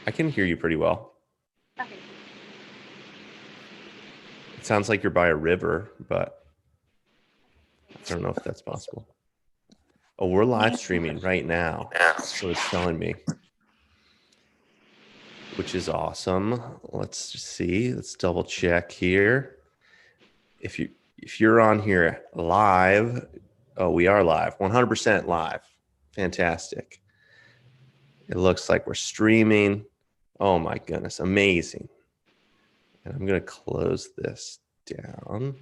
I can hear you pretty well. Okay. It sounds like you're by a river, but I don't know if that's Okay, so possible. Oh, we're live maybe streaming right now. That's what it's telling me, which is awesome. Let's just see. Let's double check here. If you if you're on here live, oh, we are live, 100% live. Fantastic. It looks like we're streaming. Oh my goodness, amazing. And I'm going to close this down.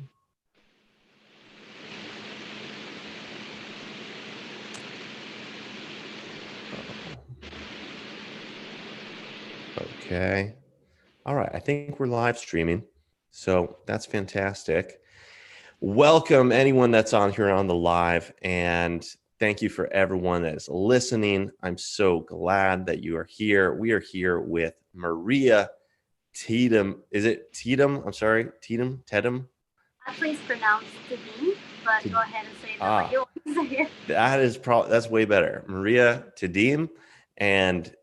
Okay. All right. I think we're live streaming. So that's fantastic. Welcome anyone that's on here on the live. And thank you for everyone that is listening. I'm so glad that you are here. We are here with Maria Tedim. Is it Tedim? I'm sorry. Tedim? actually it's pronounced Tedim, but go ahead and say it the way Ah, you want to say it. that's way better. Maria Tedim. And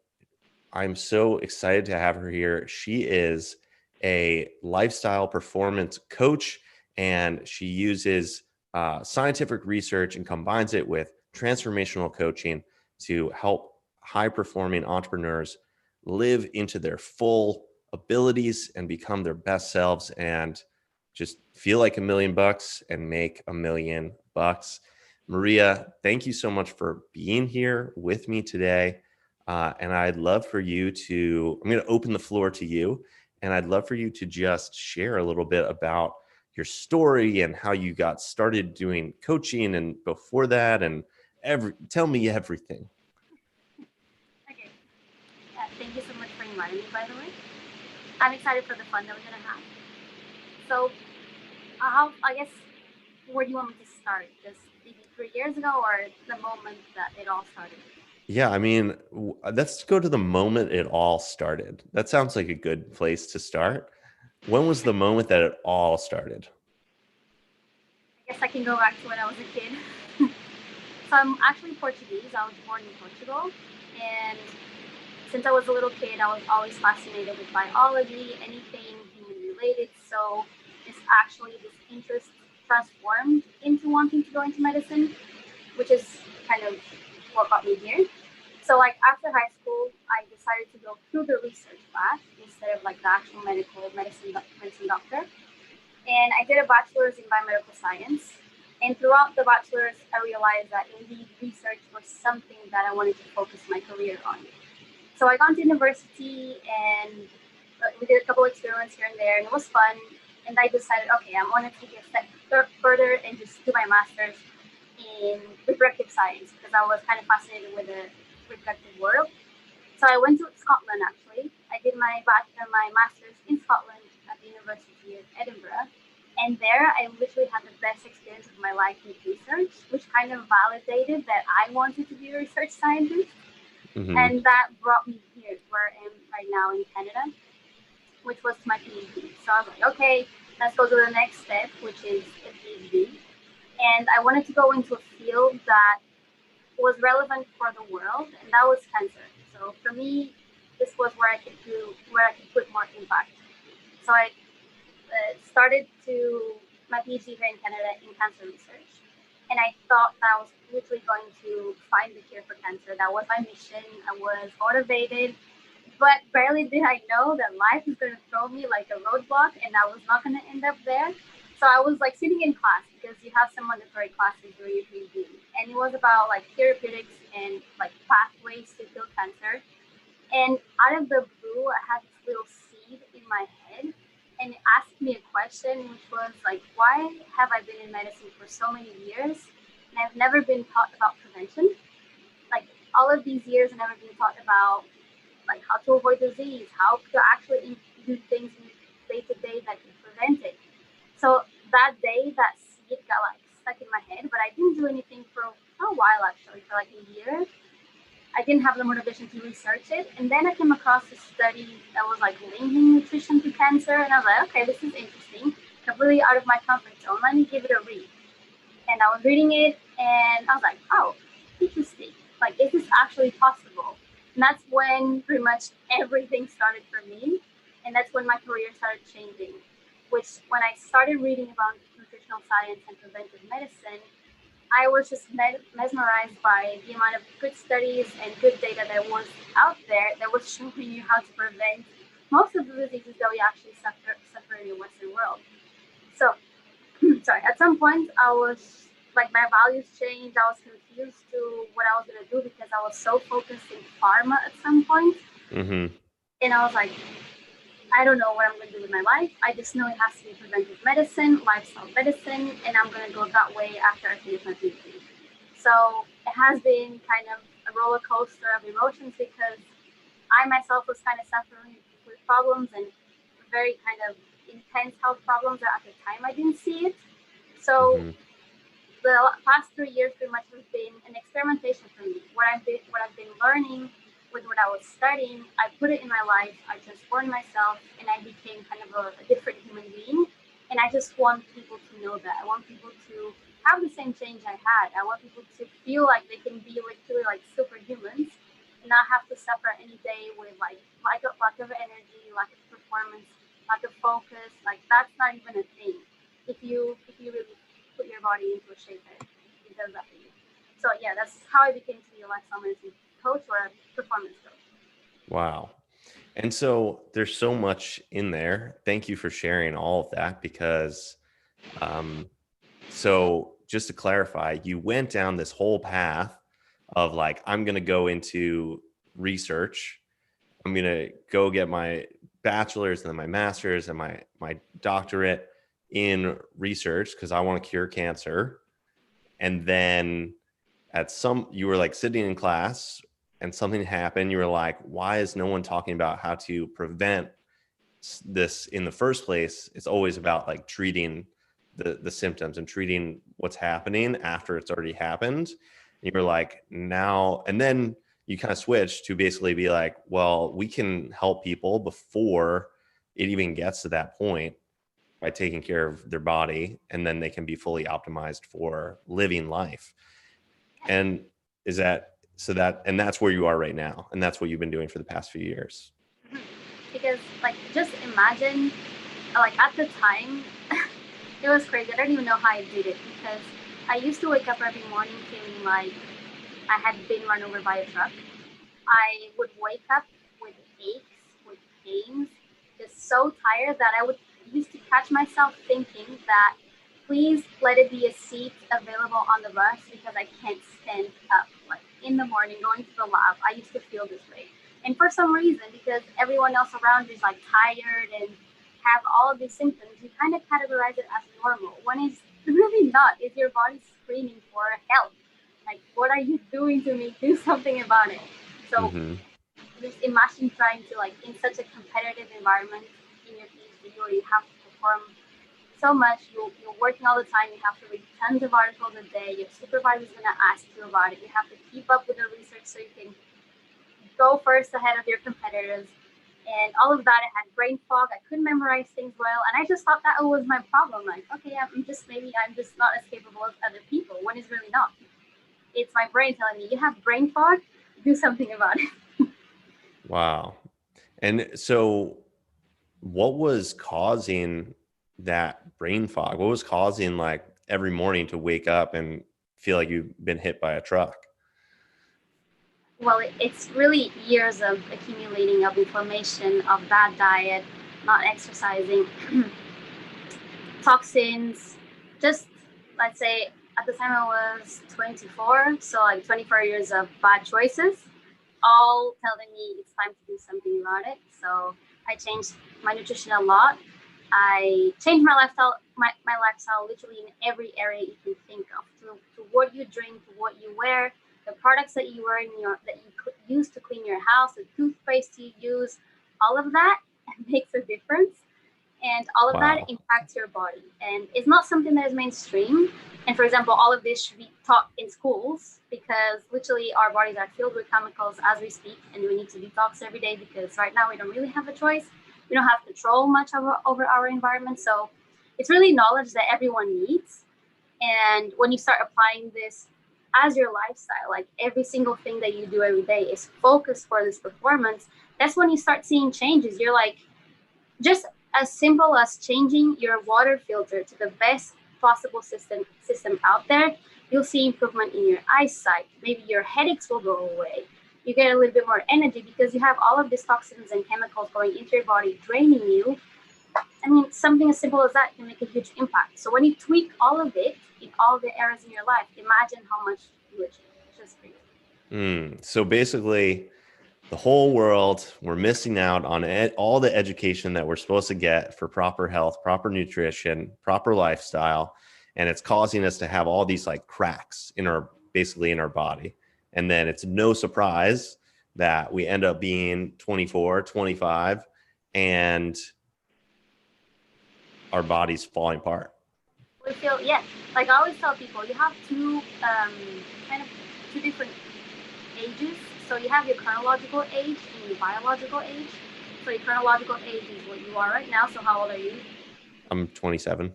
I'm so excited to have her here. She is a lifestyle performance coach, and she uses scientific research and combines it with transformational coaching to help high performing entrepreneurs live into their full abilities and become their best selves and just feel like $1,000,000 and make $1,000,000. Maria, thank you so much for being here with me today. And I'd love for you to, I'm going to open the floor to you. And I'd love for you to just share a little bit about your story and how you got started doing coaching and before that, and tell me everything. Okay. Thank you so much for inviting me, by the way. I'm excited for the fun that we're going to have. So, I guess, where do you want me to start? Just maybe 3 years ago or the moment that it all started? Yeah, I mean, let's go to the moment it all started. That sounds like a good place to start. When was the moment that it all started? I guess I can go back to when I was a kid. So, I'm actually Portuguese. I was born in Portugal. And since I was a little kid, I was always fascinated with biology, anything human related. So it's actually this interest transformed into wanting to go into medicine, which is kind of what got me here. So like after high school, I decided to go through the research path instead of like the actual medicine doctor. And I did a bachelor's in biomedical science. And throughout the bachelor's, I realized that indeed research was something that I wanted to focus my career on. So I got to university and we did a couple experiments here and there, and it was fun. And I decided, okay, I want to take it a step further and just do my master's in reproductive science because I was kind of fascinated with the reproductive world. So I went to Scotland actually. I did my master's in Scotland at the University of Edinburgh. And there I literally had the best experience of my life with research, which kind of validated that I wanted to be a research scientist. Mm-hmm. And that brought me here where I am right now in Canada, which was my PhD. So I was like, okay, let's go to the next step, which is a PhD. And I wanted to go into a field that was relevant for the world, and that was cancer. So for me, this was where I could put more impact. So I started to my PhD here in Canada in cancer research, and I thought that I was literally going to find the cure for cancer. That was my mission. I was motivated, but barely did I know that life is going to throw me like a roadblock, and I was not going to end up there. So I was like sitting in class because you have some mandatory classes during your PhD, and it was about like therapeutics and like pathways to kill cancer. And out of the blue, I had this little seed in my head, and it asked me a question, which was like, why have I been in medicine for so many years, and I've never been taught about prevention? Like all of these years, I've never been taught about like how to avoid disease, how to actually do things in day to day that can prevent it. So that day, that seed got like stuck in my head, but I didn't do anything for a while actually, for like a year. I didn't have the motivation to research it. And then I came across a study that was like linking nutrition to cancer. And I was like, okay, this is interesting. Completely out of my comfort zone. Let me give it a read. And I was reading it and I was like, oh, interesting. Like, is this actually possible? And that's when pretty much everything started for me. And that's when my career started changing, which when I started reading about nutritional science and preventive medicine, I was just mesmerized by the amount of good studies and good data that was out there that was showing you how to prevent most of the diseases that we actually suffer in the Western world. So, sorry, at some point I was like, my values changed. I was confused to what I was going to do because I was so focused in pharma at some point. Mm-hmm. And I was like, I don't know what I'm going to do with my life. I just know it has to be preventive medicine, lifestyle medicine, and I'm going to go that way after I finish my PhD. So it has been kind of a roller coaster of emotions because I myself was kind of suffering with problems and very kind of intense health problems that at the time I didn't see it. So Mm-hmm. the past 3 years pretty much has been an experimentation for me. What I've been learning with what I was studying, I put it in my life. I transformed myself, and I became kind of a different human being. And I just want people to know that. I want people to have the same change I had. I want people to feel like they can be literally like superhumans and not have to suffer any day with like lack of energy, lack of performance, lack of focus. Like that's not even a thing if you really put your body into a shape that it does that for you. So yeah, that's how I became to be a lifestyle medicine coach or a performance coach. Wow. And so there's so much in there. Thank you for sharing all of that because, so just to clarify, you went down this whole path of like, I'm going to go into research. I'm going to go get my bachelor's and then my master's and my doctorate in research because I want to cure cancer. And then you were like sitting in class and something happened. You were like, why is no one talking about how to prevent this in the first place? It's always about like treating the symptoms and treating what's happening after it's already happened. And you're like, now, and then you kind of switch to basically be like, well, we can help people before it even gets to that point by taking care of their body, and then they can be fully optimized for living life. And is that so that, and that's where you are right now, and that's what you've been doing for the past few years? Because like just imagine, like at the time, it was crazy. I don't even know how I did it because I used to wake up every morning feeling like I had been run over by a truck. I would wake up with aches, with pains, just so tired that I would used to catch myself thinking that please let it be a seat available on the bus because I can't stand up. Like in the morning going to the lab, I used to feel this way. And for some reason, because everyone else around you is like tired and have all of these symptoms, you kind of categorize it as normal. When it's really not. It's your body screaming for help. Like, what are you doing to me? Do something about it. So Mm-hmm. just imagine trying to like in such a competitive environment in your PhD where you have to perform so much, you're working all the time, you have to read tons of articles a day, your supervisor is going to ask you about it, you have to keep up with the research so you can go first ahead of your competitors, and all of that. I had brain fog, I couldn't memorize things well, and I just thought that was my problem. Like, okay, I'm just not as capable as other people, when it's really not. It's my brain telling me, you have brain fog, do something about it. Wow. And so what was causing that brain fog? What was causing like every morning to wake up and feel like you've been hit by a truck? Well, it's really years of accumulating of inflammation, of bad diet, not exercising, toxins. Just let's say at the time I was 24, so like 24 years of bad choices, all telling me it's time to do something about it. So I changed my nutrition a lot. I changed my lifestyle literally in every area you can think of, to what you drink, to what you wear, the products that you wear that you use to clean your house, the toothpaste you use, all of that makes a difference, and all of that Wow. impacts your body. And it's not something that is mainstream. And for example, all of this should be taught in schools because literally our bodies are filled with chemicals as we speak, and we need to detox every day because right now we don't really have a choice. We don't have control much over our environment. So it's really knowledge that everyone needs. And when you start applying this as your lifestyle, like every single thing that you do every day is focused for this performance, that's when you start seeing changes. You're like, just as simple as changing your water filter to the best possible system out there, you'll see improvement in your eyesight. Maybe your headaches will go away. You get a little bit more energy because you have all of these toxins and chemicals going into your body, draining you. I mean, something as simple as that can make a huge impact. So when you tweak all of it in all the areas in your life, imagine how much you achieve just for you. So basically, the whole world, we're missing out on all the education that we're supposed to get for proper health, proper nutrition, proper lifestyle. And it's causing us to have all these like cracks in our body. And then it's no surprise that we end up being 24, 25, and our body's falling apart. We feel, yeah, like I always tell people, you have kind of two different ages. So you have your chronological age and your biological age. So your chronological age is what you are right now. So how old are you? I'm 27.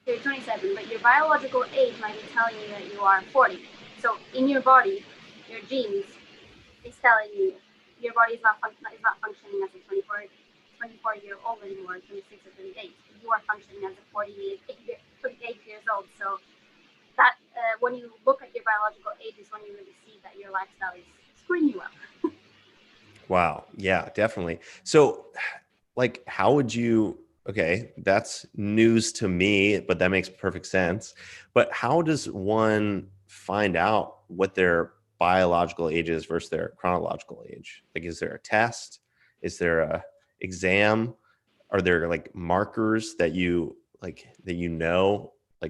So you're 27, but your biological age might be telling you that you are 40. So in your body, your genes is telling you your body is not functioning as a 24-year-old anymore, 26 or 28. You are functioning as a 48 years old. So that when you look at your biological age is when you really see that your lifestyle is screwing you up. Wow. Yeah, definitely. So, like, how would you? Okay, that's news to me, but that makes perfect sense. But how does one find out what their biological age is versus their chronological age? Like, is there a test? Is there a exam? Are there like markers that you like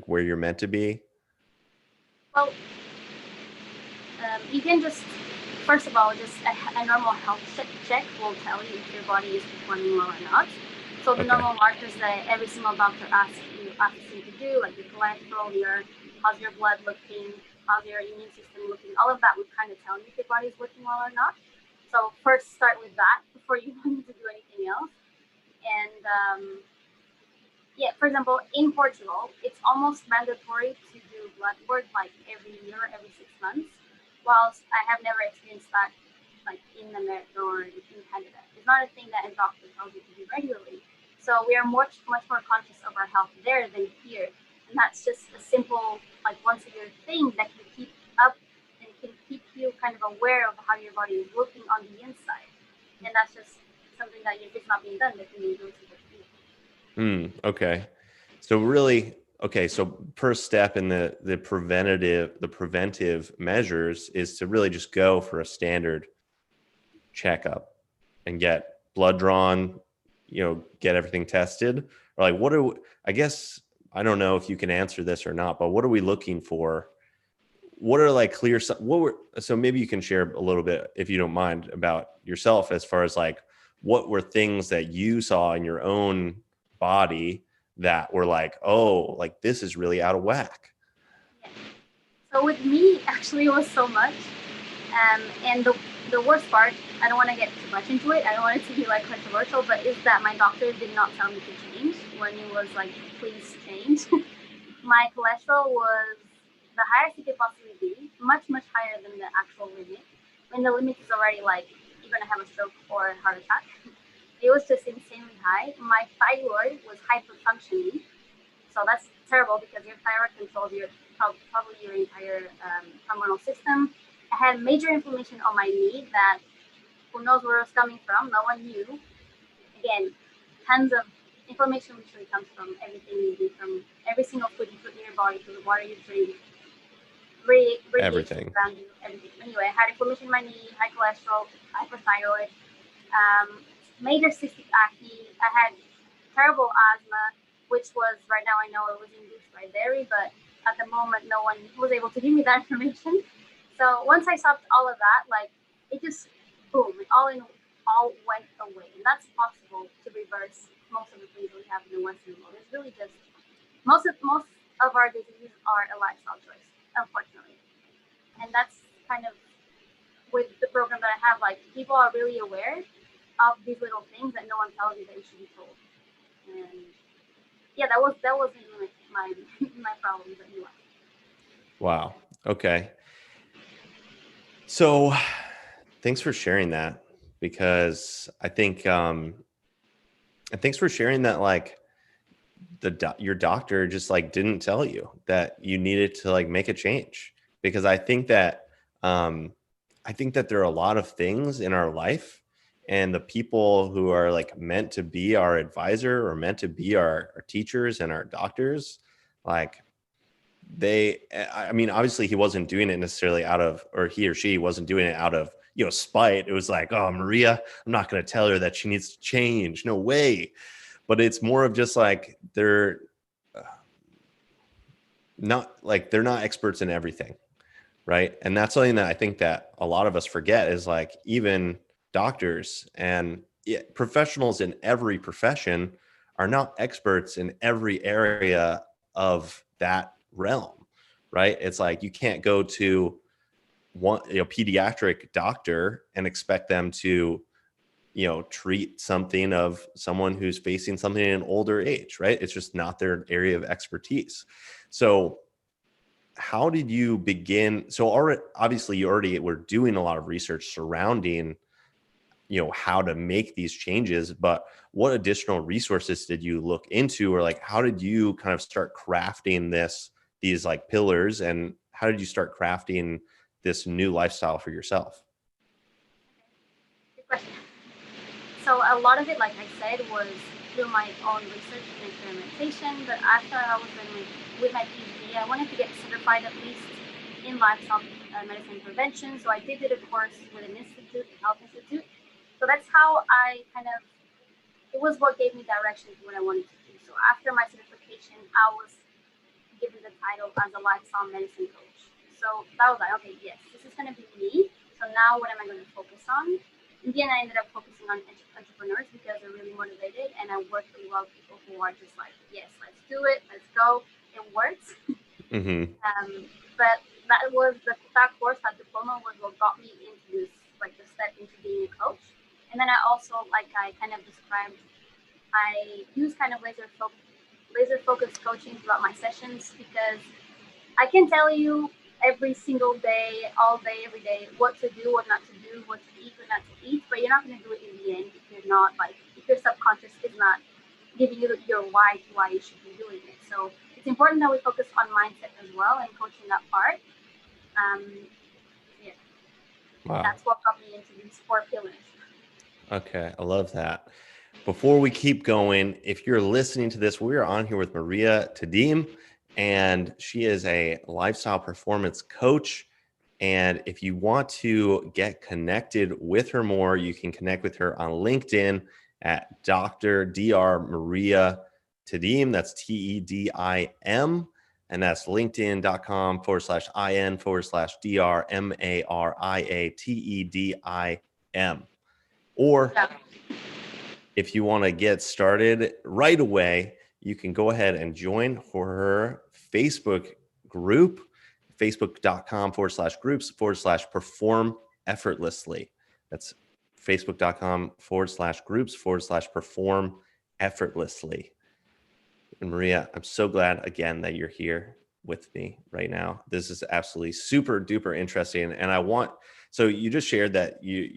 where you're meant to be? Well, you can just, first of all, just a normal health check will tell you if your body is performing well or not. So the Okay. normal markers that every single doctor asks you to do, like your cholesterol, how's your blood looking, how's your immune system looking, all of that would kind of tell you if your body is working well or not. So first start with that before you need to do anything else. And yeah, for example, in Portugal, it's almost mandatory to do blood work like every year, every 6 months. Whilst I have never experienced that like in America or in Canada. It's not a thing that a doctor tells you to do regularly. So we are much more conscious of our health there than here. And that's just a simple like once a year thing that can keep up and can keep you kind of aware of how your body is looking on the inside. And that's just something that if it's not being done, that can be doing something. Okay. So really, okay. So first step in the preventive measures is to really just go for a standard checkup and get blood drawn, get everything tested. Or like, I guess, I don't know if you can answer this or not, but what are we looking for? What are like so maybe you can share a little bit, if you don't mind, about yourself as far as like, what were things that you saw in your own body that were like, oh, like this is really out of whack? Yeah. So with me, actually, it was so much. And the worst part, I don't want to get too much into it. I don't want it to be like controversial, but is that my doctor did not tell me to change when he was like, please change. My cholesterol was the highest it could possibly be, much higher than the actual limit. When the limit is already like you're gonna have a stroke or a heart attack. It was just insanely high. My thyroid was hyperfunctioning, so that's terrible because your thyroid controls probably your entire hormonal system. I had major inflammation on my knee that who knows where it was coming from. No one knew. Again, tons of inflammation usually comes from everything you do, from every single food you put in your body, to the water you drink, radiation Everything. around you, everything. Anyway, I had inflammation in my knee, high cholesterol, hyperthyroid, major cystic acne. I had terrible asthma, which was right now I know it was induced by dairy, but at the moment no one was able to give me that information. So once I stopped all of that, like it just boom, all went away, and that's possible to reverse most of the things we have in the Western world. It's really just most of our diseases are a lifestyle choice, unfortunately, and that's kind of with the program that I have. Like people are really aware of these little things that no one tells you that you should be told. And yeah, that was my my problems that you Wow. Okay. So thanks for sharing that, because I think and thanks for sharing that, like, your doctor just like didn't tell you that you needed to like make a change. Because um I think that there are a lot of things in our life, and the people who are like meant to be our advisor or meant to be our teachers and our doctors, like, I mean, obviously he wasn't doing it necessarily out of, or he or she wasn't doing it out of, spite. It was like, oh, Maria, I'm not going to tell her that she needs to change, no way. But it's more of just like, uh, they're not experts in everything, right? And that's something that I think that a lot of us forget, is like, even doctors and, yeah, professionals in every profession are not experts in every area of that realm, right? It's like, you can't go to one, pediatric doctor and expect them to, treat something of someone who's facing something in an older age, right? It's just not their area of expertise. So how did you begin? So already, obviously you already were doing a lot of research surrounding, how to make these changes, but what additional resources did you look into, or like, how did you kind of start crafting these like pillars, and how did you start crafting this new lifestyle for yourself? Good question. So a lot of it, like I said, was through my own research and experimentation. But after I was done with my PhD, I wanted to get certified at least in lifestyle medicine prevention. So I did a course with an institute, health institute. So that's how I kind of, it was what gave me direction to what I wanted to do. So after my certification, I was given the title as a lifestyle medicine coach. So that was like, okay, yes, this is going to be me. So now what am I going to focus on? In the end, I ended up focusing on entrepreneurs because they're really motivated, and I work really well with people who are just like, yes, let's do it, let's go, it works. Mm-hmm. But that course, that diploma was what got me into this, like the step into being a coach. And then I also, like I kind of described, I use kind of laser focused coaching throughout my sessions because I can tell you every single day, all day, every day, what to do, what not to do, what to eat, what not to eat. But you're not going to do it in the end if you're not like, if your subconscious is not giving you your why you should be doing it. So it's important that we focus on mindset as well and coaching that part. Um, yeah, Wow. that's what got me into these four pillars. Okay, I love that. Before we keep going, if you're listening to this, we are on here with Maria Tedim, and she is a lifestyle performance coach. And if you want to get connected with her more, you can connect with her on LinkedIn at Dr. Maria Tedim. That's TEDIM. And that's linkedin.com/IN/DRMARIATEDIM. Or Yeah. if you want to get started right away, you can go ahead and join her Facebook group, facebook.com/groups/perform effortlessly. That's facebook.com/groups/perform effortlessly. And Maria, I'm so glad again that you're here with me right now. This is absolutely super duper interesting. And so you just shared that you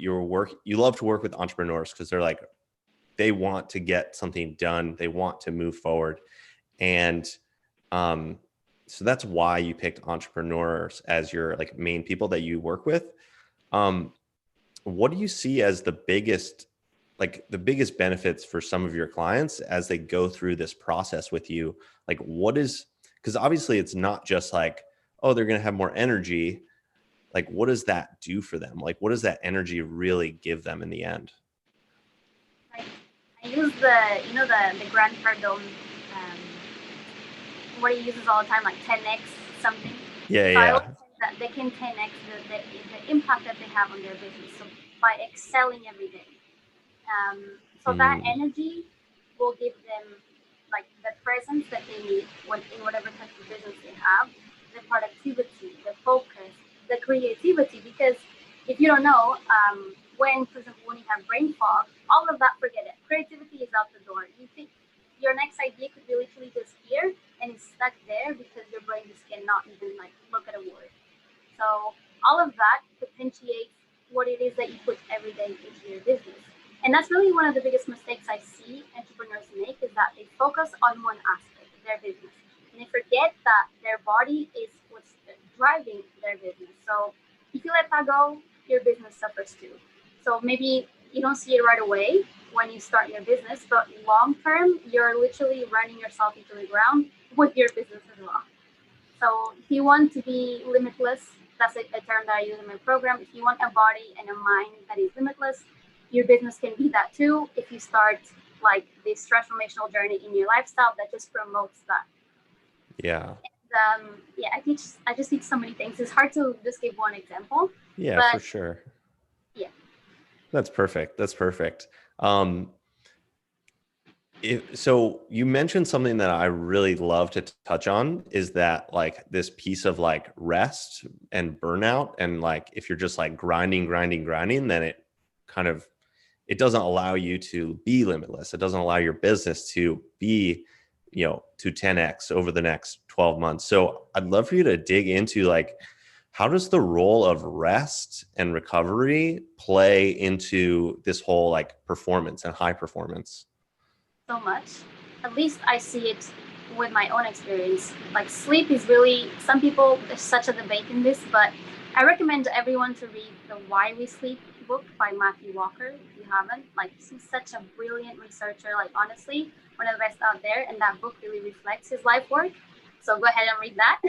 love to work with entrepreneurs because they want to get something done. They want to move forward. And um, so that's why you picked entrepreneurs as your like main people that you work with. Um, what do you see as the biggest benefits for some of your clients as they go through this process with you? Like, because obviously it's not just like, oh, they're going to have more energy. Like, what does that do for them? Like, what does that energy really give them in the end? Right. I use the Grant Cardone, um, what he uses all the time, like 10x something. Yeah, So I always yeah. say that they can 10x the impact that they have on their business. So by excelling every day. So that Mm, energy will give them like the presence that they need in whatever type of business they have, the productivity, the focus, the creativity. Because if you don't know, when, for example, when you have brain fog, all of that, forget it. Creativity is out the door. You think your next idea could be literally just here and it's stuck there because your brain just cannot even like look at a word. So all of that potentiates what it is that you put every day into your business. And that's really one of the biggest mistakes I see entrepreneurs make, is that they focus on one aspect of their business and they forget that their body is what's driving their business. So if you let that go, your business suffers too. So maybe you don't see it right away when you start your business, but long term, you're literally running yourself into the ground with your business as well. So if you want to be limitless, that's a term that I use in my program. If you want a body and a mind that is limitless, your business can be that too. If you start like this transformational journey in your lifestyle that just promotes that. Yeah. Yeah, I just teach so many things. It's hard to just give one example. Yeah, But for sure. yeah. That's perfect. That's perfect. So you mentioned something that I really love to touch on, is that like this piece of like rest and burnout. And like, if you're just like grinding, then it doesn't allow you to be limitless. It doesn't allow your business to be, to 10x over the next 12 months. So I'd love for you to dig into like, how does the role of rest and recovery play into this whole like performance and high performance? So much. At least I see it with my own experience. Like sleep is really, some people, there's such a debate in this, but I recommend everyone to read the Why We Sleep book by Matthew Walker if you haven't. Like, he's such a brilliant researcher, like honestly, one of the best out there, and that book really reflects his life work. So go ahead and read that.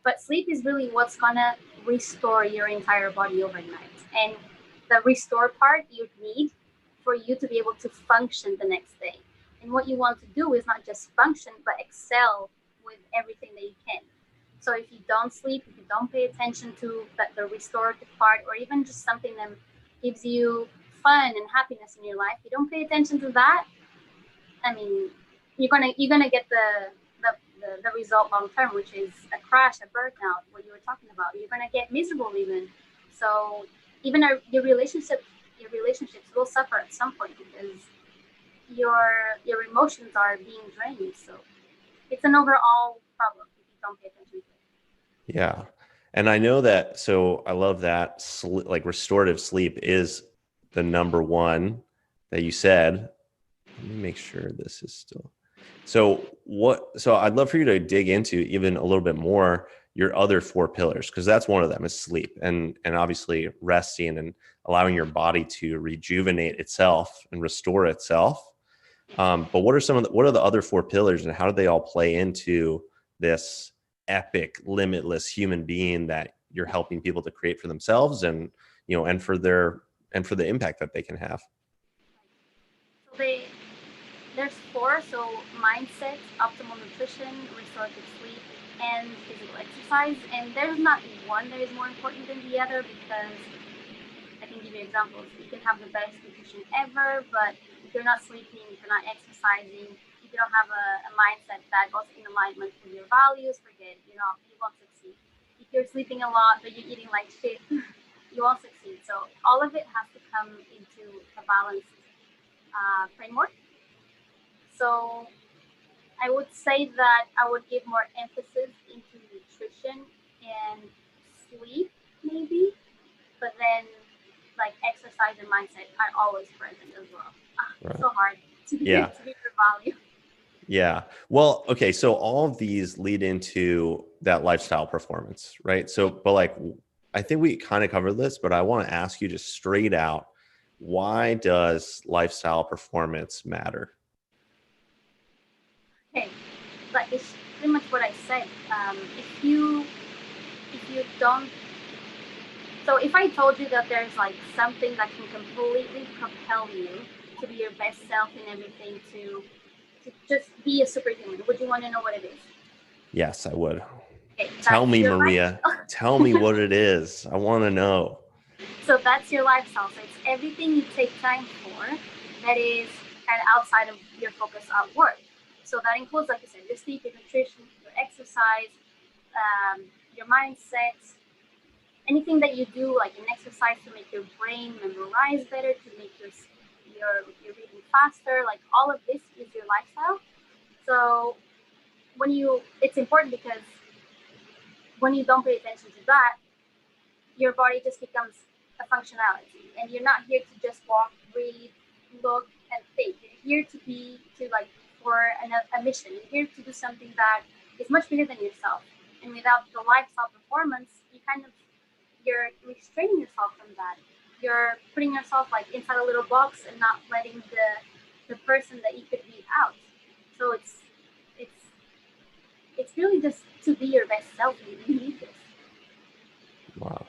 But sleep is really what's gonna restore your entire body overnight. And the restore part you need for you to be able to function the next day. And what you want to do is not just function, but excel with everything that you can. So if you don't sleep, if you don't pay attention to the restorative part, or even just something that gives you fun and happiness in your life, you don't pay attention to that, I mean, you're gonna get the result long term, which is a crash, a burnout, what you were talking about. You're gonna get miserable even. So even your relationships will suffer at some point because your emotions are being drained. So it's an overall problem if you don't pay attention to it. Yeah. And I know that, so I love that like restorative sleep is the number one that you said. Let me make sure this is still. So I'd love for you to dig into even a little bit more your other four pillars, because that's one of them is sleep, and obviously resting and allowing your body to rejuvenate itself and restore itself. But what are the other four pillars, and how do they all play into this epic, limitless human being that you're helping people to create for themselves, and and for the impact that they can have? So there's four. So mindset, optimal nutrition, restorative sleep, and physical exercise. And there's not one that is more important than the other, because I can give you examples. You can have the best nutrition ever, but if you're not sleeping, if you're not exercising, if you don't have a mindset that goes in alignment with your values, forget, you won't succeed. If you're sleeping a lot, but you're eating like shit, you won't succeed. So all of it has to come into a balanced framework. So I would say that I would give more emphasis into nutrition and sleep, maybe, but then like exercise and mindset are always present as well. It's Right. so hard to be Yeah. to be for value. Yeah. Well, okay. So all of these lead into that lifestyle performance, right? So, but like, I think we kind of covered this, but I want to ask you just straight out, why does lifestyle performance matter? Okay, but it's pretty much what I said. If you don't, so if I told you that there's like something that can completely propel you to be your best self in everything, to just be a superhuman, would you want to know what it is? Yes, I would. Okay, Tell that's me, your Maria. Tell me what it is. I want to know. So that's your lifestyle. So it's everything you take time for that is kind of outside of your focus at work. So that includes, like I said, your sleep, your nutrition, your exercise, your mindset, anything that you do, like an exercise to make your brain memorize better, to make your reading faster. Like all of this is your lifestyle. So it's important because when you don't pay attention to that, your body just becomes a functionality, and you're not here to just walk, breathe, look, and think. You're here to be to like for a mission. You're here to do something that is much bigger than yourself. And without the lifestyle performance, you're restraining yourself from that. You're putting yourself like inside a little box and not letting the person that you could be out. So it's it's really just to be your best self. You need this. Wow.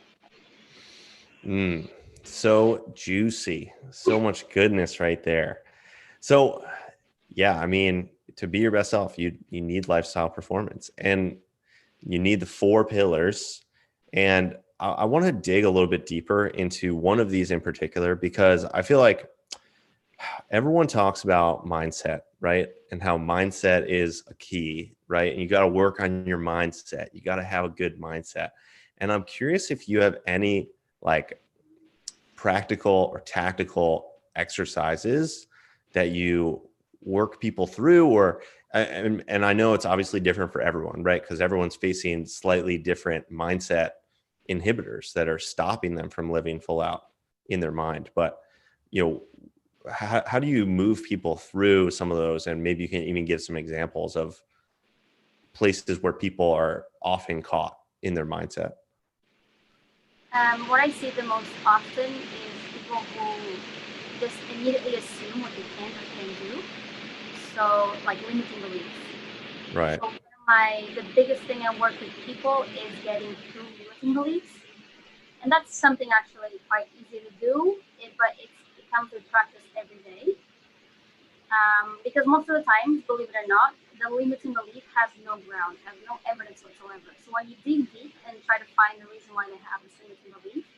So juicy. So much goodness right there. So yeah, I mean, to be your best self, you need lifestyle performance, and you need the 4 pillars. And I want to dig a little bit deeper into one of these in particular, because I feel like everyone talks about mindset, right? And how mindset is a key, right? And you got to work on your mindset. You got to have a good mindset. And I'm curious if you have any like practical or tactical exercises that you work people through, or and I know it's obviously different for everyone, right? Because everyone's facing slightly different mindset inhibitors that are stopping them from living full out in their mind. But you know, how do you move people through some of those? And maybe you can even give some examples of places where people are often caught in their mindset. What I see the most often is people who just immediately assume what they can or can do. So, like limiting beliefs. Right. So the biggest thing I work with people is getting through limiting beliefs, and that's something actually quite easy to do. But it comes with practice every day. Because most of the time, believe it or not, the limiting belief has no ground, has no evidence whatsoever. So when you dig deep and try to find the reason why they have this limiting belief,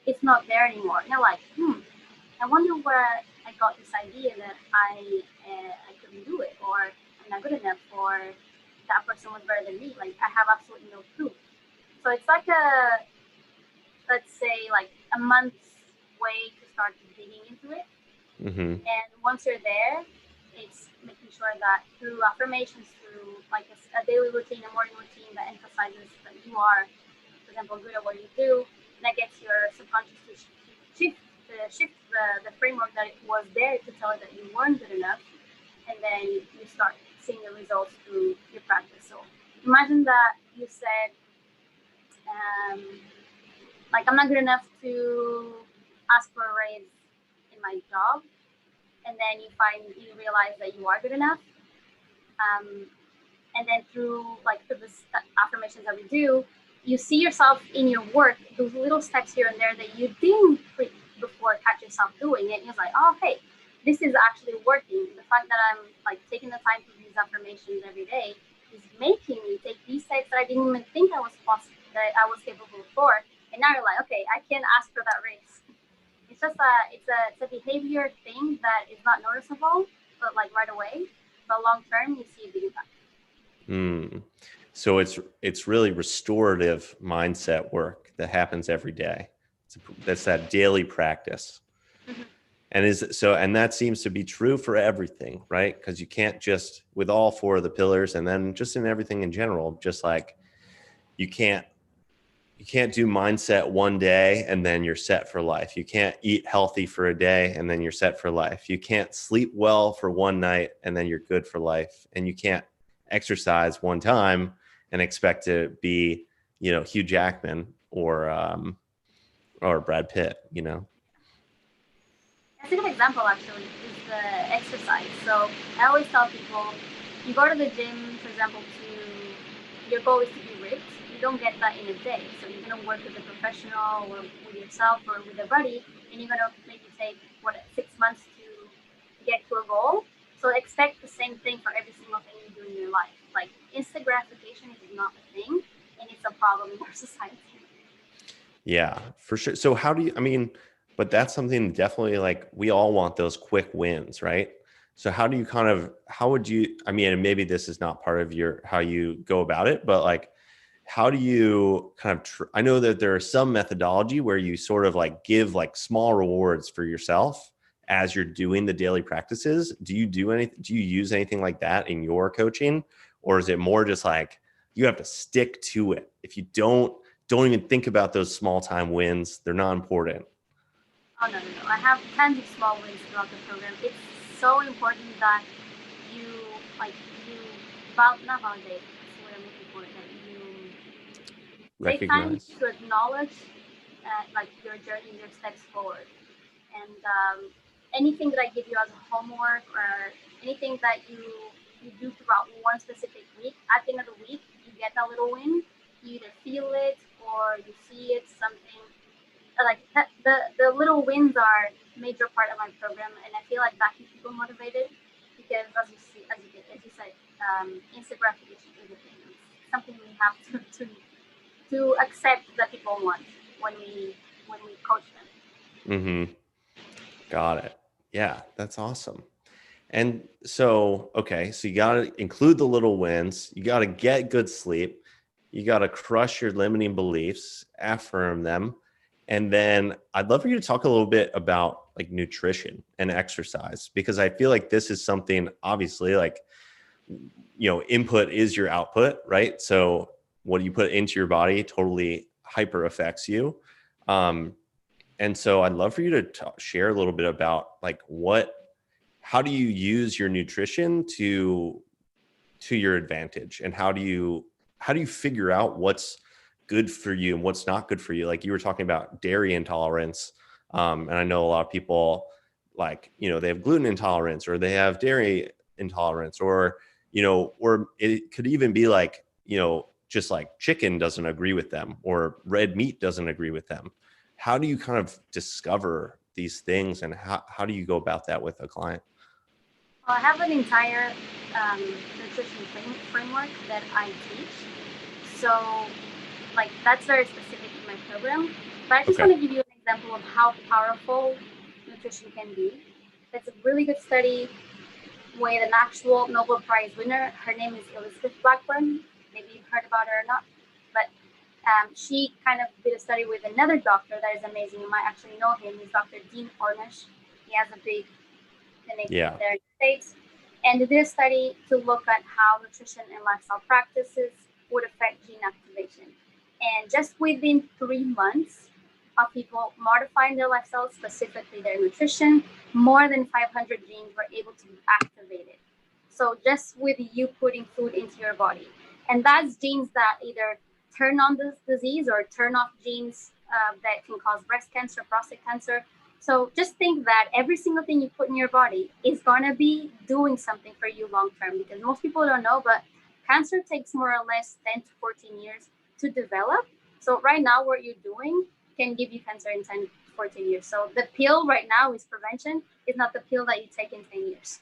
it's not there anymore. And you're like, I wonder where I got this idea that I couldn't do it, or I'm not good enough, or that person was better than me. Like I have absolutely no proof. So it's like let's say like a month's way to start digging into it. Mm-hmm. And once you're there, it's making sure that through affirmations, through like a daily routine, a morning routine that emphasizes that you are, for example, good at what you do, and that gets your subconscious to shift the framework that it was there to tell it that you weren't good enough, and then you start seeing the results through your practice. So imagine that you said, like, I'm not good enough to ask for a raise in my job, and then you realize that you are good enough, and then through the affirmations that we do, you see yourself in your work, those little steps here and there that you didn't before catch yourself doing it. And you're like, oh hey, this is actually working. The fact that I'm like taking the time to use affirmations every day is making me take these steps that I didn't even think I was possible, that I was capable for. And now you're like, okay, I can ask for that raise. It's just it's a behavior thing that is not noticeable, but like right away. But long term, you see a big impact. So it's really restorative mindset work that happens every day. That's that daily practice. Mm-hmm. And that seems to be true for everything, right? Because you can't just, with all 4 of the pillars, and then just in everything in general, just like you can't do mindset one day and then you're set for life. You can't eat healthy for a day and then you're set for life. You can't sleep well for one night and then you're good for life. And you can't exercise one time and expect to be, Hugh Jackman or Brad Pitt, That's a good example, actually, is the exercise. So I always tell people, you go to the gym, for example, your goal is to be ripped. You don't get that in a day. So you're going to work with a professional or with yourself or with a buddy, and you're going to maybe take, 6 months to get to a goal. So expect the same thing for every single thing you do in your life. Like instant gratification is not a thing, and it's a problem in our society. Yeah, for sure. So but that's something definitely, like, we all want those quick wins, right? So how would you, and maybe this is not part of how you go about it, but like, how do you I know that there is some methodology where you sort of like give like small rewards for yourself as you're doing the daily practices. Do you use anything like that in your coaching? Or is it more just like, you have to stick to it? If you don't don't even think about those small time wins. They're not important. Oh, no, no, no. I have tons of small wins throughout the program. It's so important that you, like, you, not validate, that's what I'm looking for, that you take time Recognize. to acknowledge, like, your journey, your steps forward. And anything that I give you as a homework or anything that you do throughout one specific week, at the end of the week, you get that little win. You either feel it or you see it, something like that, the little wins are a major part of my program, and I feel like that keeps people motivated because as you said, instant gratification is a thing. It's something we have to accept that people want when we coach them. Mm-hmm. Got it. Yeah, that's awesome. And so, okay, so you got to include the little wins. You got to get good sleep. You got to crush your limiting beliefs, affirm them. And then I'd love for you to talk a little bit about like nutrition and exercise, because I feel like this is something, obviously, like, input is your output, right? So what you put into your body totally hyper affects you. Um, and so I'd love for you to share a little bit about like how do you use your nutrition to your advantage, and how do you figure out what's good for you and what's not good for you? Like you were talking about dairy intolerance, and I know a lot of people, like, they have gluten intolerance or they have dairy intolerance, or it could even be like, just like chicken doesn't agree with them or red meat doesn't agree with them. How do you kind of discover these things, and how do you go about that with a client? Well, I have an entire um, nutrition framework that I teach. So, like, that's very specific in my program. But I just Okay. want to give you an example of how powerful nutrition can be. It's a really good study with an actual Nobel Prize winner. Her name is Elizabeth Blackburn. Maybe you've heard about her or not. But she kind of did a study with another doctor that is amazing. You might actually know him. He's Dr. Dean Ornish. He has a big clinic in Yeah. the United States. And they did a study to look at how nutrition and lifestyle practices would affect gene activation. And just within 3 months of people modifying their lifestyle, specifically their nutrition, more than 500 genes were able to be activated. So just with you putting food into your body. And that's genes that either turn on this disease or turn off genes that can cause breast cancer, prostate cancer. So just think that every single thing you put in your body is going to be doing something for you long term, because most people don't know, but cancer takes more or less 10 to 14 years to develop. So right now, what you're doing can give you cancer in 10 to 14 years. So the pill right now is prevention. It's not the pill that you take in 10 years.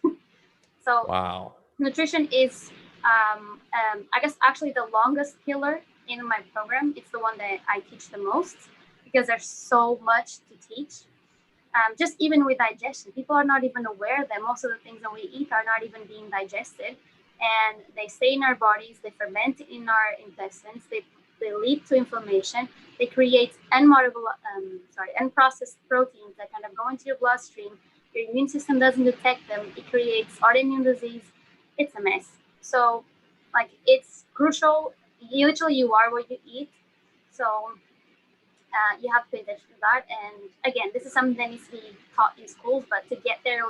So Wow. nutrition is, I guess, actually the longest pillar in my program. It's the one that I teach the most because there's so much to teach. Just even with digestion, people are not even aware that most of the things that we eat are not even being digested, and they stay in our bodies, they ferment in our intestines, they lead to inflammation, they create unprocessed proteins that kind of go into your bloodstream. Your immune system doesn't detect them. It creates autoimmune disease. It's a mess. So, like, it's crucial. You are what you eat. So you have to pay attention to that. And again, this is something that needs to be taught in schools, but to get there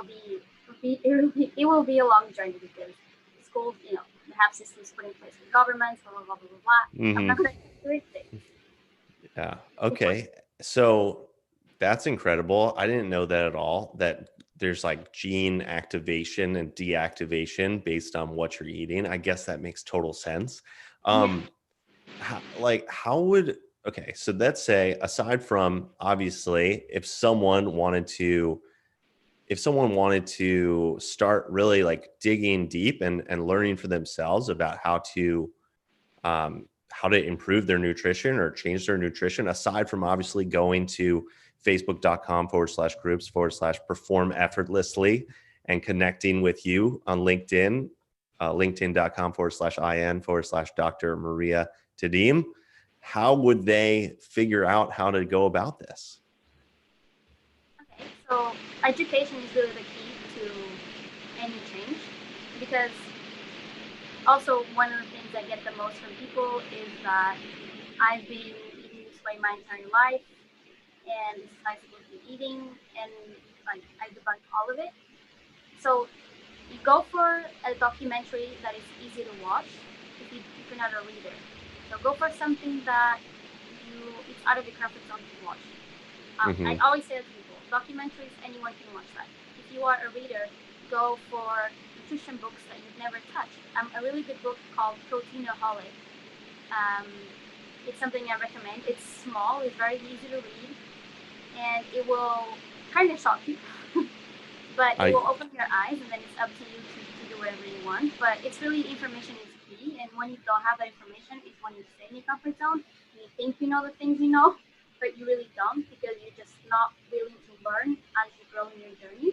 it will be a long journey, because schools, they have systems put in place with governments, blah blah blah blah blah. I'm not Hmm. going to do it. Yeah. It's work. Okay. So that's incredible. I didn't know that at all, that there's like gene activation and deactivation based on what you're eating. I guess that makes total sense. Yeah. Um, how would, okay, so let's say, aside from, obviously, if someone wanted to start really like digging deep and learning for themselves about how to improve their nutrition or change their nutrition, aside from obviously going to facebook.com/groups/perform effortlessly and connecting with you on LinkedIn, linkedin.com/in/Dr. Maria Tedim, how would they figure out how to go about this? Okay. So education is really the key to any change, because also one of the things I get the most from people is that I've been eating explain my entire life, and this is how I'm supposed to be eating, and like I debunk all of it. So you go for a documentary that is easy to watch if you're not a reader. So go for something that it's out of your comfort zone to watch. I Hmm. always say to people, documentaries, anyone can watch that. If you are a reader, go for nutrition books that you've never touched. A really good book called Proteinaholic. Um, it's something I recommend. It's small, it's very easy to read, and it will kind of shock you, but it I will open your eyes, and then it's up to you to do whatever you want. But it's really information is key, and when you don't have that information, it's when you stay in your comfort zone and you think you know the things you know, but you really don't because you're just not willing to learn as you grow in your journey.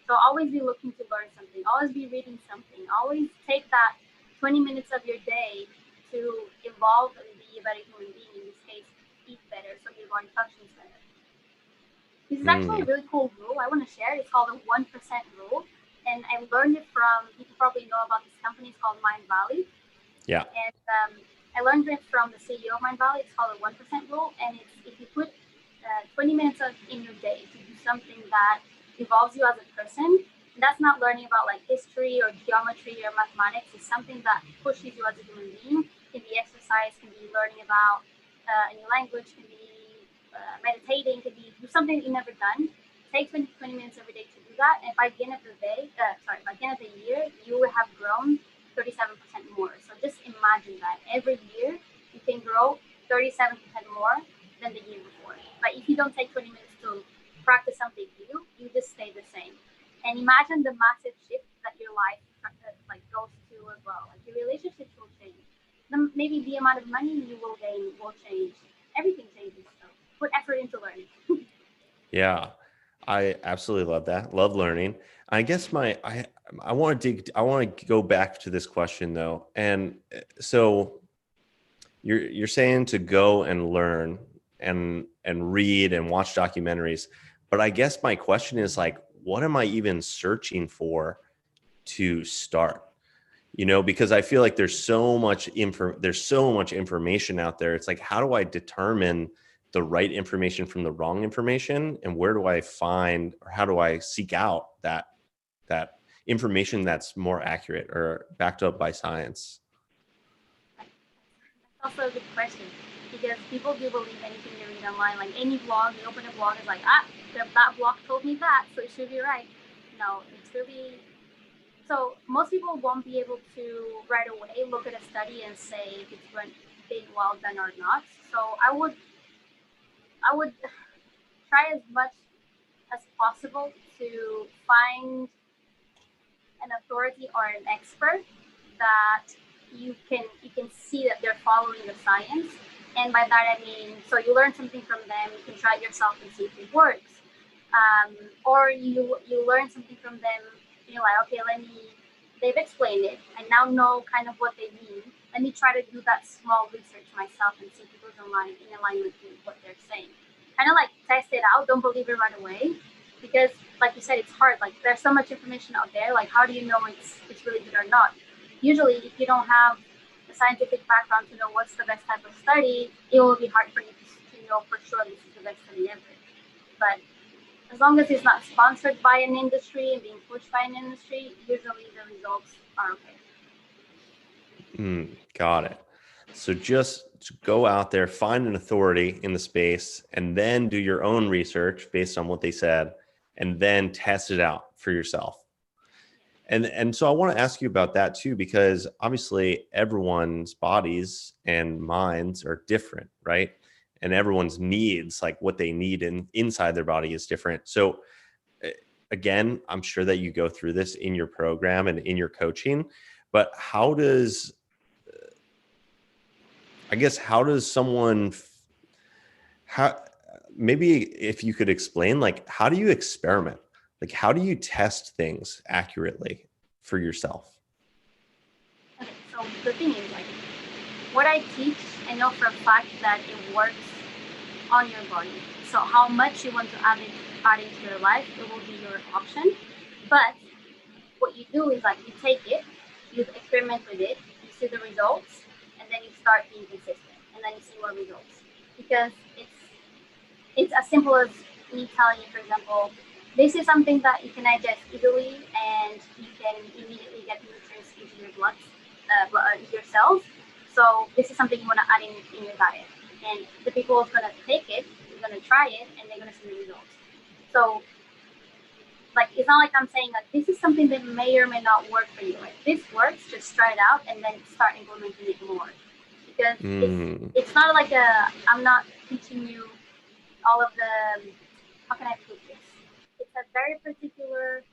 So always be looking to learn something. Always be reading something. Always take that 20 minutes of your day to evolve and be a better human being. In this case, eat better so your body functions better. This is actually a mm, really cool rule I want to share. It's called the 1% rule. And I learned it from, people probably know about this company. It's called Mind Valley. yeah. And I learned it from the CEO of Mind Valley. It's called the 1% rule. And it's if you put 20 minutes in your day to do something that involves you as a person, and that's not learning about like history or geometry or mathematics. It's something that pushes you as a human being. Can be exercise, can be learning about a new language, can be meditating, can be something that you've never done. Take 20 minutes every day to do that, and by the end of the day, by the end of the year, you will have grown 37% more. So just imagine that every year you can grow 37% more than the year before. But if you don't take 20 minutes to practice something new, you just stay the same. And imagine the massive shift that your life like goes to as well. Like your relationships will change. Maybe the amount of money you will gain will change. Everything changes. So put effort into learning. Yeah, I absolutely love that. Love learning. I guess I want to I want to go back to this question though. And so you're saying to go and learn and read and watch documentaries. But I guess my question is like, what am I even searching for to start? Because I feel like there's so much information out there. It's like, how do I determine the right information from the wrong information, and where do I find, or how do I seek out that information that's more accurate or backed up by science? That's also a good question because people do believe anything they read online. Like any blog, you open a blog, it's like, that blog told me that, so it should be right. No, it's really so most people won't be able to right away look at a study and say if it's been well done or not. So I would try as much as possible to find an authority or an expert that you can see that they're following the science. And by that I mean, so you learn something from them, you can try it yourself and see if it works. Or you learn something from them, and you're like, okay, they've explained it. I now know kind of what they mean. Let me try to do that small research myself and see if it goes in alignment with what they're saying. Kind of like test it out. Don't believe it right away, because, like you said, it's hard. Like there's so much information out there. Like how do you know it's really good or not? Usually, if you don't have a scientific background to know what's the best type of study, it will be hard for you to know for sure this is the best study ever. But as long as it's not sponsored by an industry and being pushed by an industry, usually the results are okay. Got it. So just to go out there, find an authority in the space, and then do your own research based on what they said, and then test it out for yourself. And so I want to ask you about that too, because obviously everyone's bodies and minds are different, right? And everyone's needs, like what they need inside their body, is different. So eh, again, I'm sure that you go through this in your program and in your coaching, but how does someone how maybe if you could explain, like, how do you experiment? Like, how do you test things accurately for yourself? Okay, so the thing is, like, what I teach, I know for a fact that it works on your body. So how much you want to add into your life, it will be your option. But what you do is like you take it, you experiment with it, you see the results, and then you start being consistent, and then you see more results. because it's as simple as me telling you, for example, this is something that you can digest easily and you can immediately get nutrients into your into your cells. So this is something you want to add in your diet. And the people who's going to take it, are going to try it, and they're going to see the results. So, like, it's not like I'm saying, like, this is something that may or may not work for you. Like, this works, just try it out and then start implementing it more. Because it's not like I'm not teaching you all of the, how can I put this? It's a very particular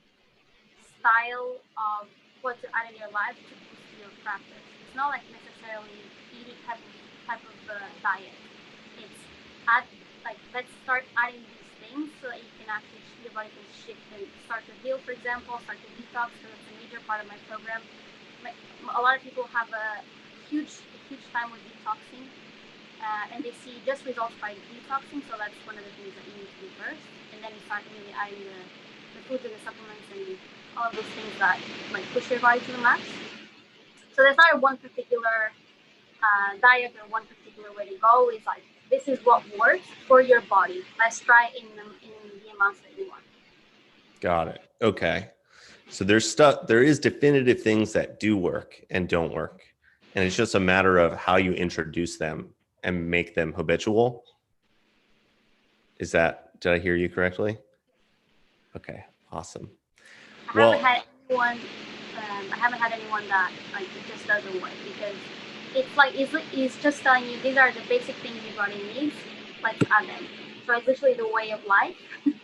style of what to add in your life to boost your practice. It's not like necessarily eating type of diet. It's add like let's start adding these things so that you can actually your body can shift and start to heal. For example, start to detox. So it's a major part of my program. A lot of people have a huge time with detoxing, and they see just results by detoxing. So that's one of the things that you need to do first, and then you start really adding the foods and the supplements and all of those things that like push your body to the max. So there's not one particular diet or one particular way to go. It's like this is what works for your body. Let's try in the amounts that you want. Got it. Okay. So there is definitive things that do work and don't work. And it's just a matter of how you introduce them and make them habitual. Did I hear you correctly? Okay, awesome. I haven't had anyone that like it just doesn't work because it's just telling you these are the basic things your body needs. Let's add them. So it's literally the way of life, and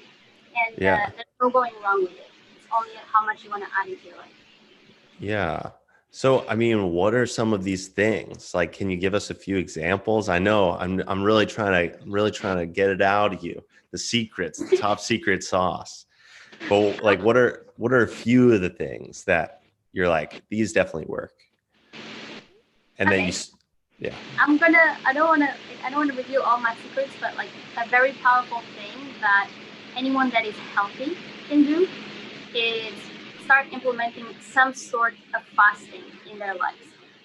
there's no going wrong with it. It's only how much you want to add into your life. Yeah. So, I mean, what are some of these things? Like, can you give us a few examples? I know I'm really trying to get it out of you. The secrets, the top secret sauce. But like, what are a few of the things that you're like, these definitely work? And then I don't want to reveal all my secrets, but like a very powerful thing that anyone that is healthy can do is start implementing some sort of fasting in their lives.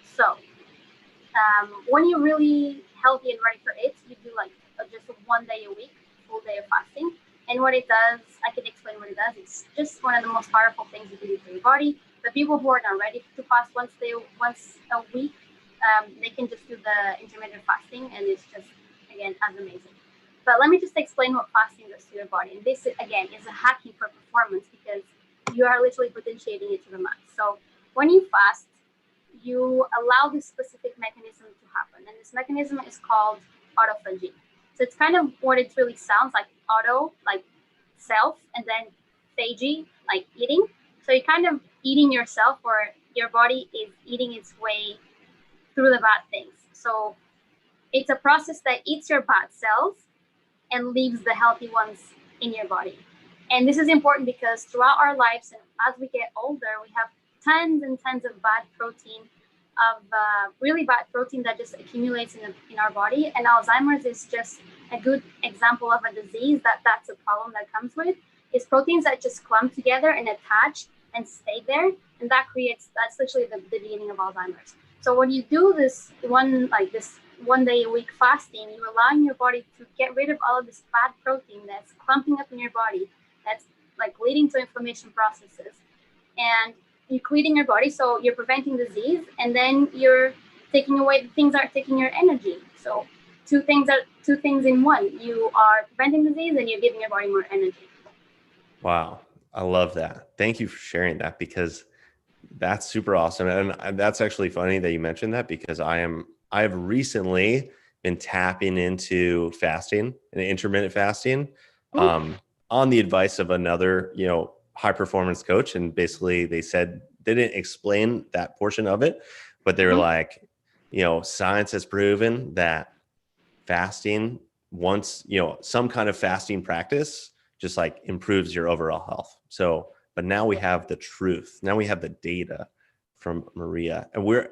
So when you're really healthy and ready for it, you do like just 1 day a week, full day of fasting. And what it does, I can explain what it does. It's just one of the most powerful things you can do for your body. The people who are not ready to fast once a week, they can just do the intermittent fasting, and it's just again as amazing. But let me just explain what fasting does to your body. And this again is a hacking for performance because you are literally potentiating it to the max. So when you fast, you allow this specific mechanism to happen, and this mechanism is called autophagy. So it's kind of what it really sounds like: auto, like self, and then phagy, like eating. So you're kind of eating yourself, or your body is eating its way through the bad things. So it's a process that eats your bad cells and leaves the healthy ones in your body. And this is important because throughout our lives and as we get older, we have tons and tons of bad protein, really bad protein that just accumulates in our body. And Alzheimer's is just a good example of a disease that's a problem that comes with, is proteins that just clump together and attach and stay there. And that's literally the beginning of Alzheimer's. So when you do this 1 day a week fasting, you're allowing your body to get rid of all of this bad protein that's clumping up in your body, that's like leading to inflammation processes. And you're cleaning your body, so you're preventing disease, and then you're taking away the things that are taking your energy. So two things in one. You are preventing disease and you're giving your body more energy. Wow. I love that. Thank you for sharing that, because that's super awesome. And that's actually funny that you mentioned that, because I've recently been tapping into fasting and intermittent fasting on the advice of another, high performance coach. And basically they said, they didn't explain that portion of it, but they were like, science has proven that fasting once, some kind of fasting practice just like improves your overall health. So, but now we have the truth. Now we have the data from Maria, and we're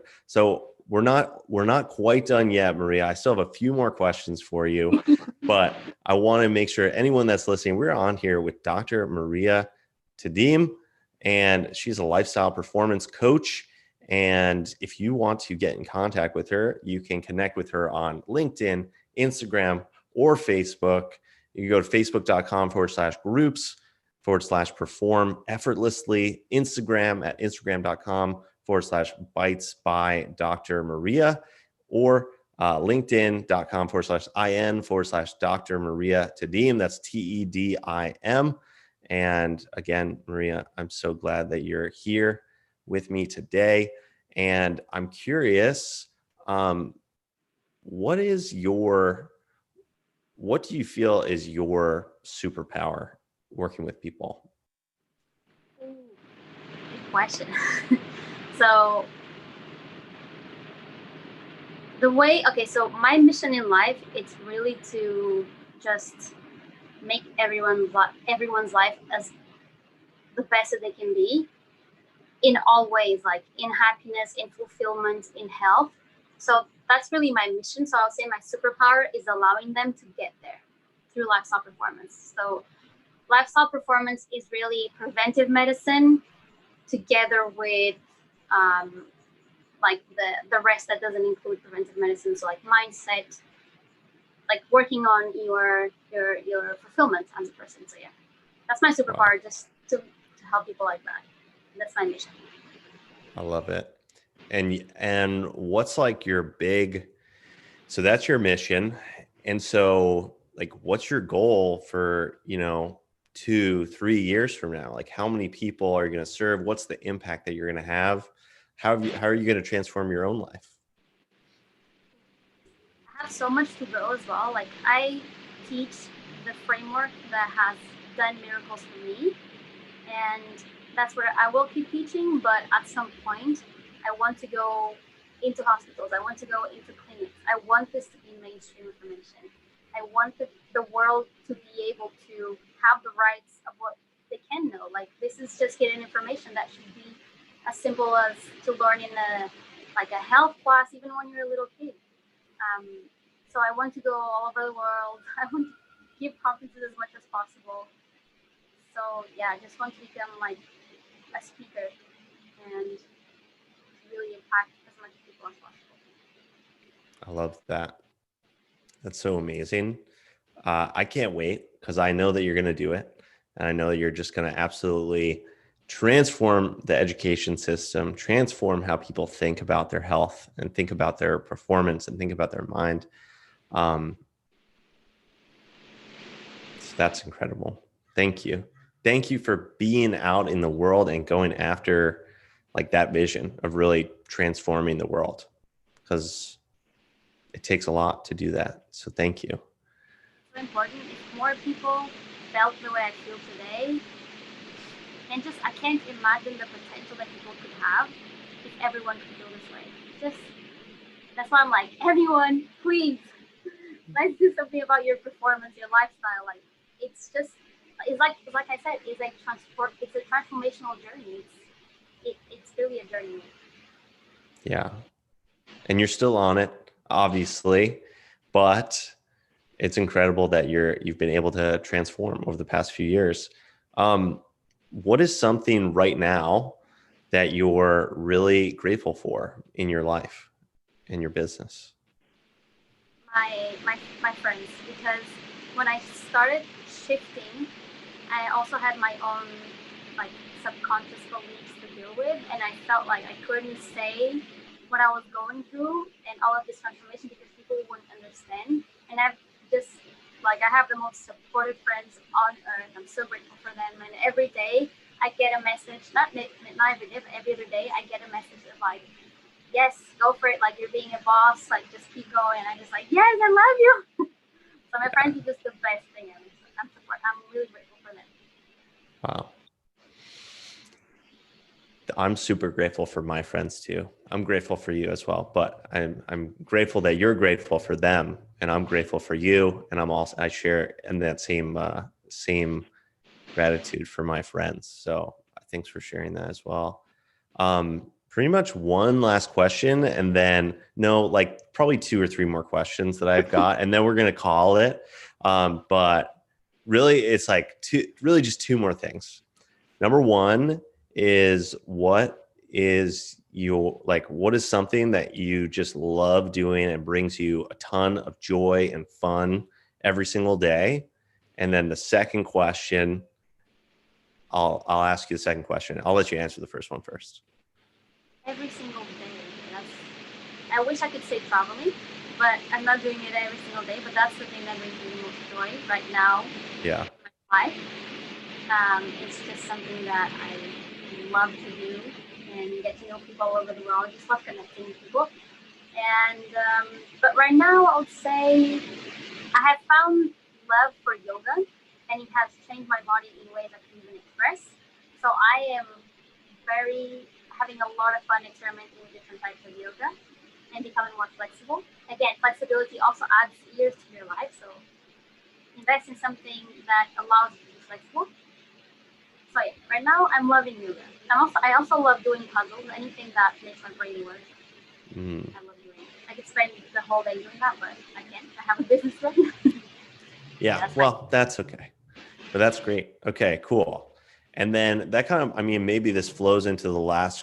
not quite done yet, Maria. I still have a few more questions for you, but I want to make sure anyone that's listening, we're on here with Dr. Maria Tedim, and she's a lifestyle performance coach. And if you want to get in contact with her, you can connect with her on LinkedIn, Instagram, or Facebook. You can go to facebook.com/groups/perform effortlessly, Instagram at instagram.com/bites by Dr. Maria, or linkedin.com/in/Dr. Maria Tedim. That's TEDIM. And again, Maria, I'm so glad that you're here with me today. And I'm curious, what do you feel is your superpower working with people? Good question. So so my mission in life, it's really to just make everyone's life as the best that they can be in all ways, like in happiness, in fulfillment, in health. So that's really my mission. So I'll say my superpower is allowing them to get there through lifestyle performance. So lifestyle performance is really preventive medicine together with like the rest that doesn't include preventive medicine. So like mindset, like working on your fulfillment as a person. So yeah, that's my superpower, just to help people like that. That's my mission. I love it. And what's like your so that's your mission. And so like, what's your goal for, 2-3 years from now? Like, how many people are you going to serve? What's the impact that you're going to have? How are you going to transform your own life? I have so much to go as well. Like I teach the framework that has done miracles for me, and that's where I will keep teaching. But at some point, I want to go into hospitals. I want to go into clinics. I want this to be mainstream information. I want the world to be able to have the rights of what they can know. Like this is just hidden information that should be as simple as to learn in a health class, even when you're a little kid. So I want to go all over the world. I want to give conferences as much as possible. So yeah, I just want to become like a speaker and really impact as much people as possible. I love that. That's so amazing. I can't wait because I know that you're going to do it. And I know that you're just going to absolutely transform the education system, transform how people think about their health and think about their performance and think about their mind. So that's incredible. Thank you. Thank you for being out in the world and going after like that vision of really transforming the world, because it takes a lot to do that. So thank you. It's so important. If more people felt the way I feel today, and just I can't imagine the potential that people could have if everyone could feel this way. That's why I'm like, everyone, please, let's do something about your performance, your lifestyle. Like it's like I said, it's a transformational journey. It's really a journey. Yeah. And you're still on it, obviously, but it's incredible that you've been able to transform over the past few years. What is something right now that you're really grateful for in your life, in your business? My friends, because when I started shifting, I also had my own like subconscious beliefs to deal with, and I felt like I couldn't say what I was going through and all of this transformation because people wouldn't understand. And I've just I have the most supportive friends on earth. I'm so grateful for them, and every day I get a message, not every day, but every other day I get a message of like, yes, go for it. Like you're being a boss. Like just keep going. And I'm just like, yes, I love you. So my friends are just the best thing ever. I'm really grateful for them. Wow. I'm super grateful for my friends too. I'm grateful for you as well, but I'm grateful that you're grateful for them, and I'm grateful for you. And I share in that same gratitude for my friends. So thanks for sharing that as well. Pretty much one last question, and then probably 2 or 3 more questions that I've got, and then we're going to call it. But really it's just 2 more things. Number one is, what is what is something that you just love doing and brings you a ton of joy and fun every single day? And then the second question, I'll ask you the second question. I'll let you answer the first one first. Every single day. I wish I could say traveling, but I'm not doing it every single day. But that's the thing that brings me the most joy right now. Yeah. In my life. It's just something that I love to do and get to know people all over the world. I just love connecting with people. And but right now, I would say I have found love for yoga, and it has changed my body in ways I can't even express. So I am having a lot of fun experimenting with different types of yoga and becoming more flexible. Again, flexibility also adds years to your life, so invest in something that allows you to be flexible. So yeah, right now I'm loving yoga. I also love doing puzzles, anything that makes my brain work. I love doing it. I could spend the whole day doing that, but I can't. I have a business then. Yeah, well, that's okay. But that's great. Okay, cool. And then that kind of, I mean, maybe this flows into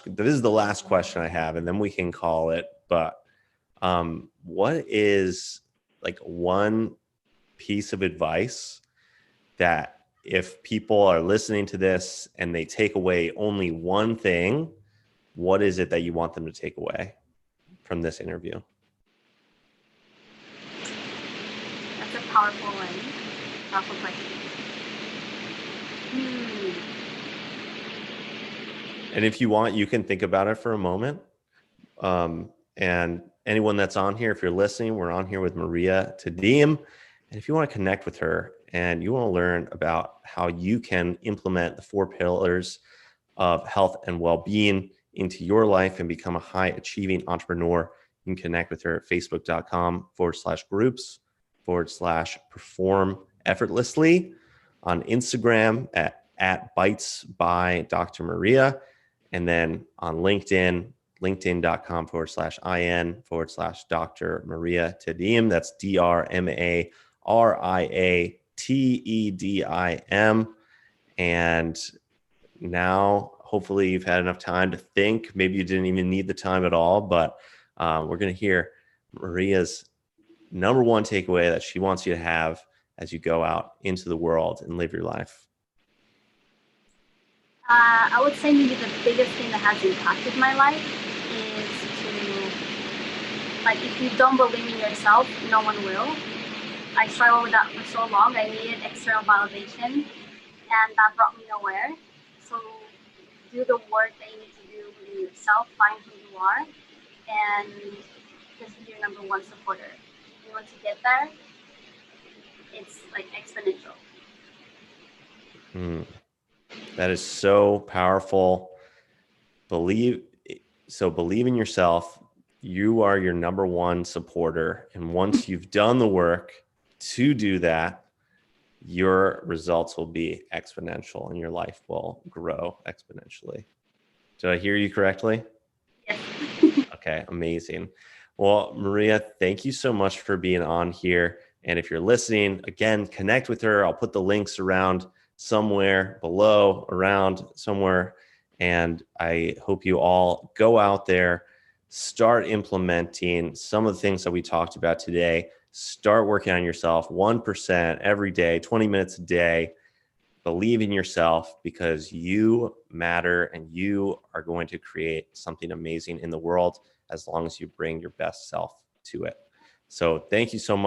this is the last question I have, and then we can call it. But what is like one piece of advice that if people are listening to this and they take away only one thing, what is it that you want them to take away from this interview? That's a powerful question. And if you want, you can think about it for a moment. And anyone that's on here, if you're listening, we're on here with Maria Tedim. And if you want to connect with her and you want to learn about how you can implement the 4 pillars of health and well-being into your life and become a high achieving entrepreneur, you can connect with her at facebook.com/groups/perform effortlessly, on Instagram at bites by Dr. Maria, and then on LinkedIn, linkedin.com/in/Dr. Maria Tedim. That's DrMariaTedim. And now, hopefully, you've had enough time to think. Maybe you didn't even need the time at all, but we're going to hear Maria's number one takeaway that she wants you to have as you go out into the world and live your life. I would say maybe the biggest thing that has impacted my life is if you don't believe in yourself, no one will. I struggled with that for so long. I needed external validation, and that brought me nowhere. So do the work that you need to do within yourself, find who you are, and just be your number one supporter. And once you get there, it's like exponential. That is so powerful. Believe in yourself. You are your number one supporter. And once you've done the work to do that, your results will be exponential and your life will grow exponentially. Did I hear you correctly? Yes. Okay, amazing. Well, Maria, thank you so much for being on here. And if you're listening, again, connect with her. I'll put the links around somewhere below, around somewhere. And I hope you all go out there, start implementing some of the things that we talked about today. Start working on yourself 1% every day, 20 minutes a day. Believe in yourself, because you matter and you are going to create something amazing in the world as long as you bring your best self to it. So thank you so much.